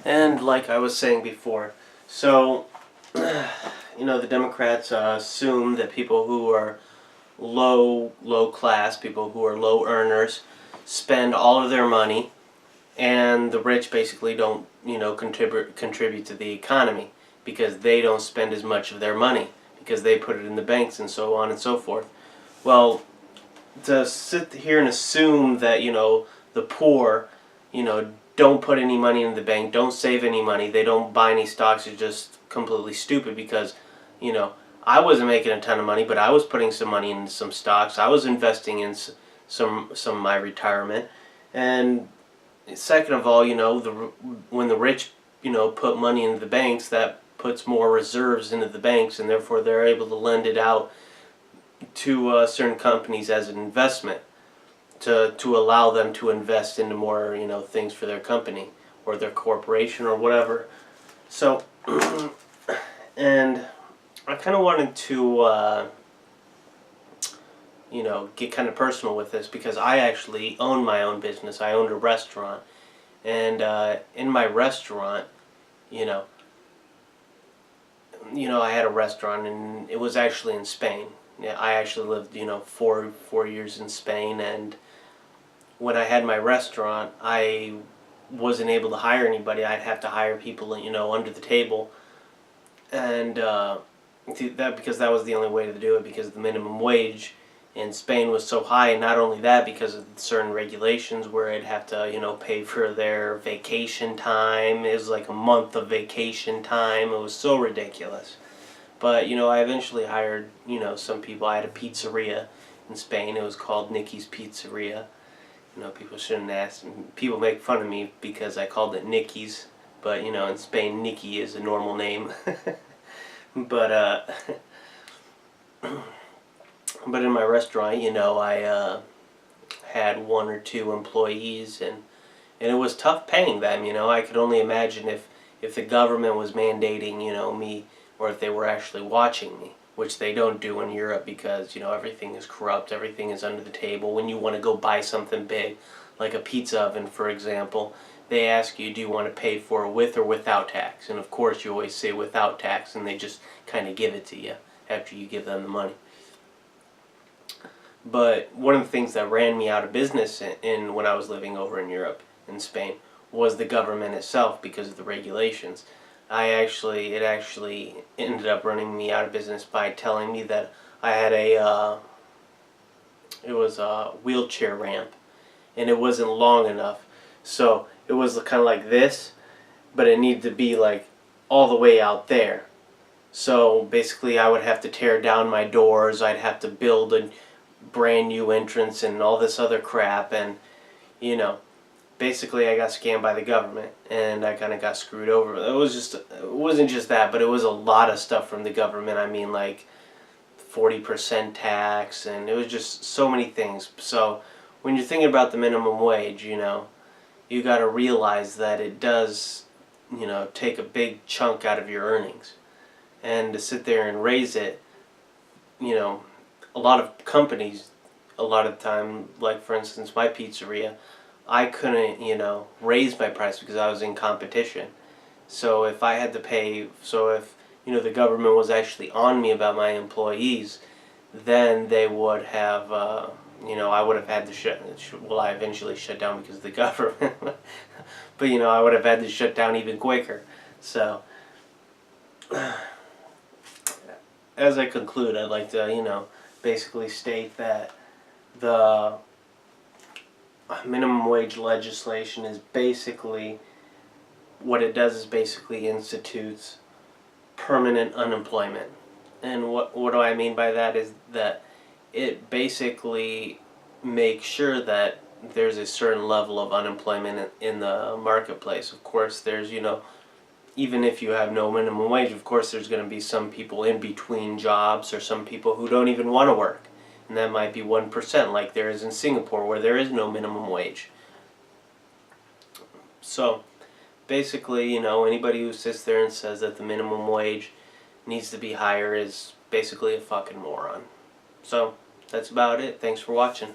And like I was saying before, so the Democrats assume that people who are low class, people who are low earners, spend all of their money, and the rich basically don't contribute to the economy because they don't spend as much of their money because they put it in the banks and so on and so forth. Well, to sit here and assume that the poor don't put any money in the bank, don't save any money, they don't buy any stocks is just completely stupid because I wasn't making a ton of money, but I was putting some money in some stocks. I was investing in some of my retirement. And second of all, when the rich put money into the banks, that puts more reserves into the banks, and therefore they're able to lend it out to certain companies as an investment to allow them to invest into more things for their company or their corporation or whatever. So and I kind of wanted to get kind of personal with this because I actually own my own business. I owned a restaurant, and in my restaurant, I had a restaurant, and it was actually in Spain. Yeah, I actually lived, 4 years in Spain, and when I had my restaurant, I wasn't able to hire anybody. I'd have to hire people, under the table, and because that was the only way to do it because the minimum wage in Spain was so high, and not only that, because of certain regulations where I'd have to, pay for their vacation time. It was like a month of vacation time. It was so ridiculous. But, I eventually hired, some people. I had a pizzeria in Spain. It was called Nicky's Pizzeria. People shouldn't ask. People make fun of me because I called it Nicky's. But, in Spain, Nicky is a normal name. But, but in my restaurant, I had one or two employees, and it was tough paying them. I could only imagine if the government was mandating, me, or if they were actually watching me, which they don't do in Europe because, everything is corrupt, everything is under the table. When you want to go buy something big, like a pizza oven, for example, they ask you, do you want to pay for it with or without tax? And of course you always say without tax, and they just kind of give it to you after you give them the money. But one of the things that ran me out of business in when I was living over in Europe, in Spain, was the government itself because of the regulations. It actually ended up running me out of business by telling me that I had it was a wheelchair ramp, and it wasn't long enough. So it was kind of like this, but it needed to be like all the way out there. So basically I would have to tear down my doors, I'd have to build a brand new entrance and all this other crap, and basically I got scammed by the government, and I kind of got screwed over. It wasn't just that, but it was a lot of stuff from the government. I mean, like 40% tax, and it was just so many things. So when you're thinking about the minimum wage, you got to realize that it does, take a big chunk out of your earnings. And to sit there and raise it, a lot of companies, a lot of the time, like for instance my pizzeria, I couldn't, raise my price because I was in competition. So if I had to pay, if, the government was actually on me about my employees, then they would have, I would have had to I eventually shut down because of the government. But, I would have had to shut down even quicker. So, as I conclude, I'd like to, basically state that the minimum wage legislation is basically, what it does is basically institutes permanent unemployment. And what do I mean by that is that it basically makes sure that there's a certain level of unemployment in the marketplace. Of course, there's, even if you have no minimum wage, of course there's going to be some people in between jobs, or some people who don't even want to work. And that might be 1%, like there is in Singapore, where there is no minimum wage. So, basically, anybody who sits there and says that the minimum wage needs to be higher is basically a fucking moron. So, that's about it. Thanks for watching.